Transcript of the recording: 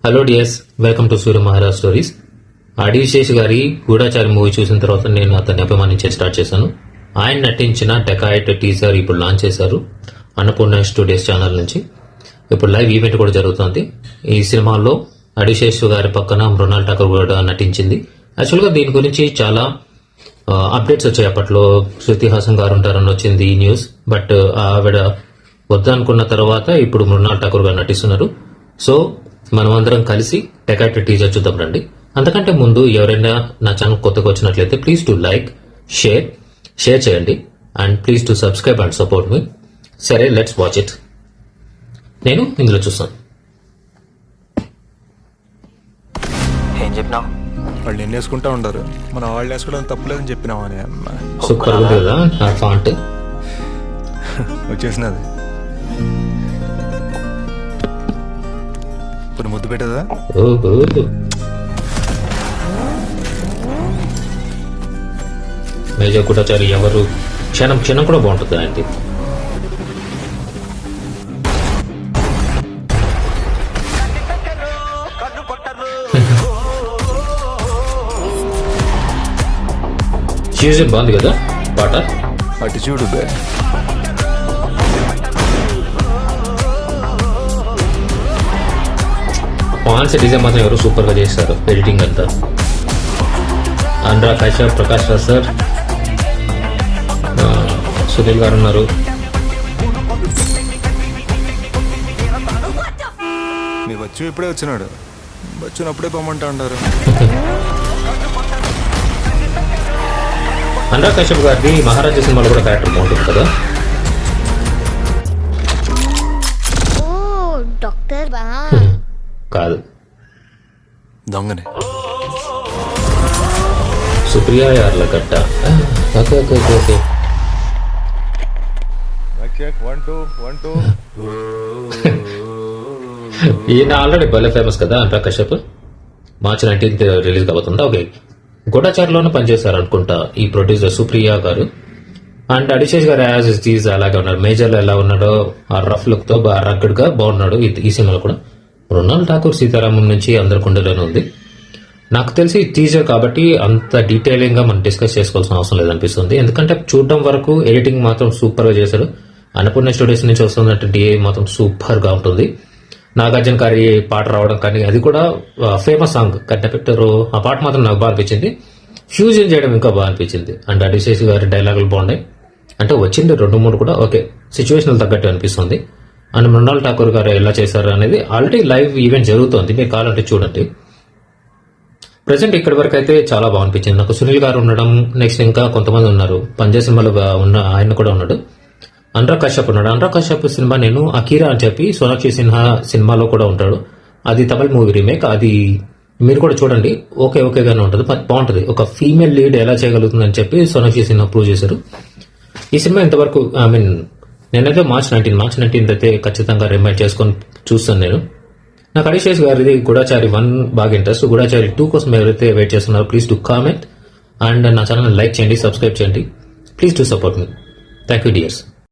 Hello dears, welcome to Surya Maharaj stories. Adivi Sesh గారి Goodachari movie చూసిన తర్వాత నేను అతన్ని అభిమానించే స్టార్ట్ చేశాను. ఆయన నటించిన డెకాయిట్ టీజర్ ఇప్పుడు లాంచ్ చేశారు అన్నపూర్ణ స్టూడియోస్ ఛానల్ నుంచి. ఇప్పుడు లైవ్ ఈవెంట్ కూడా జరుగుతుంది. ఈ సినిమాలో అడివిశేష్ గారి పక్కన మృణాల్ ఠాకూర్ కూడా నటించింది. యాక్చువల్గా దీని గురించి చాలా అప్డేట్స్ వచ్చాయి. అప్పట్లో శృతి హాసన్ గారు ఉంటారని వచ్చింది ఈ న్యూస్. బట్ ఆవిడ వద్దనుకున్న తర్వాత ఇప్పుడు మృణాల్ ఠాకూర్ గారు నటిస్తున్నారు. సో మనమందరం కలిసి డెకాయిట్ టీజర్ చూద్దాం రండి. అంతకంటే ముందు ఎవరైనా నా ఛానల్ కొత్తగా వచ్చినట్లయితే ప్లీజ్ టు లైక్, షేర్ చేయండి and please to subscribe and support మీ. సరే, లెట్స్ వాచ్ ఇట్. నేను ఇందులో చూస్తాను. ఏం చెప్పినావు? వాళ్ళు ఎన్ని వేసుకుంటా ఉంటారు, మన వాళ్ళు వేసుకోవడం తప్పలేదని చెప్పినావా? అని అమ్మ సూపర్ ఉంది కదా ఆ ఫాంట్. వచ్చేసినది. ఇప్పుడు ముద్దు పెట్టదా? ఓహో, మేజర్ గూఢాచారి ఎవరు? క్షణం కూడా బాగుంటుంది ఆయనకి. సీజన్ బాగుంది కదా పాట. అటు చూడు బే. ఫాన్స్ డిజైన్ మాత్రం ఎవరు సూపర్ గా చేస్తారు. ఎడిటింగ్ అంతా అనురాగ్ కశ్యప్, ప్రకాష్ రాజ్ సార్, సునీల్ గారు ఉన్నారు. మీ వచ్చు ఇప్పుడే వచ్చినాడు, వచ్చినప్పుడే పొమ్మంటా ఉంటారు. అనురాగ్ కశ్యప్ గారిది మహారాజా సినిమాలో కూడా క్యారెక్టర్ బాగుంటుంది కదా. కాదు, దొంగనే. సుప్రియా యార్లగడ్డ. ఓకే. ఈయన ఆల్రెడీ భలే ఫేమస్ కదా అనురాగ్ కశ్యప్. మార్చి 19th రిలీజ్ కాబోతుందా? ఓకే. గూఢాచారిలోనే పనిచేశారు అనుకుంటా ఈ ప్రొడ్యూసర్ సుప్రియా గారు. అండ్ అడిశేష్ గారు యాజ్ ఇట్ ఈజ్ అలాగే ఉన్నారు. మేజర్లో ఎలా ఉన్నాడో ఆ రఫ్ లుక్ తో రగ్గడ్ గా బాగున్నాడు ఈ సినిమాలో కూడా. మృణాల్ ఠాకూర్ సీతారామం నుంచి అందరి కుండలోనే ఉంది. నాకు తెలిసి టీజర్ కాబట్టి అంత డీటెయిలింగ్ గా మనం డిస్కస్ చేసుకోవాల్సిన అవసరం లేదనిపిస్తుంది. ఎందుకంటే చూడడం వరకు ఎడిటింగ్ మాత్రం సూపర్ గా చేశారు. అన్నపూర్ణ స్టూడియోస్ నుంచి వస్తున్నట్టు డిఏ మాత్రం సూపర్ గా ఉంటుంది. నాగార్జున గారి పాట రావడం కానీ, అది కూడా ఫేమస్ సాంగ్ కన్నెపెట్టారు. ఆ పాట మాత్రం నాకు బాగా అనిపించింది. ఫ్యూజన్ చేయడం ఇంకా బాగా అనిపించింది. అండ్ అడిశేష్ గారి డైలాగులు బాగున్నాయి. అంటే వచ్చింది 2-3 కూడా ఓకే, సిచ్యువేషన్ తగ్గట్టు అనిపిస్తుంది. అండ్ మృణాల్ ఠాకూర్ గారు ఎలా చేశారు అనేది ఆల్రెడీ లైవ్ ఈవెంట్ జరుగుతోంది, మీరు కావాలంటే చూడండి. ప్రజెంట్ ఇక్కడి వరకు అయితే చాలా బాగా అనిపించింది నాకు. సునీల్ గారు ఉండడం, నెక్స్ట్ ఇంకా కొంతమంది ఉన్నారు. పంజాబ్ సినిమాలో ఉన్న ఆయన కూడా ఉన్నాడు. అనురాగ్ కశ్యప్ ఉన్నాడు. అనురాగ్ కశ్యప్ సినిమా నేను అకీరా అని చెప్పి సోనాక్షి సిన్హా సినిమాలో కూడా ఉంటాడు. అది తమిళ మూవీ రీమేక్. అది మీరు కూడా చూడండి. ఓకేగానే ఉంటుంది, బాగుంటుంది. ఒక ఫీమేల్ లీడ్ ఎలా చేయగలుగుతుందని చెప్పి సోనాక్షి సిన్హా ప్రూవ్ చేశారు. ఈ సినిమా ఇంతవరకు నేనైతే మార్చ్ 19th అయితే ఖచ్చితంగా రిమైండ్ చేసుకొని చూస్తాను నేను. నాకు అడిశేష్ గారిది గూఢాచారి 1 బాగా ఇంట్రెస్ట్. గూఢాచారి 2 కోసం ఎవరైతే వెయిట్ చేస్తున్నారో ప్లీజ్ టు కామెంట్ అండ్ నా ఛానల్ లైక్ చేయండి, సబ్స్క్రైబ్ చేయండి. Please to support me. Thank you dears.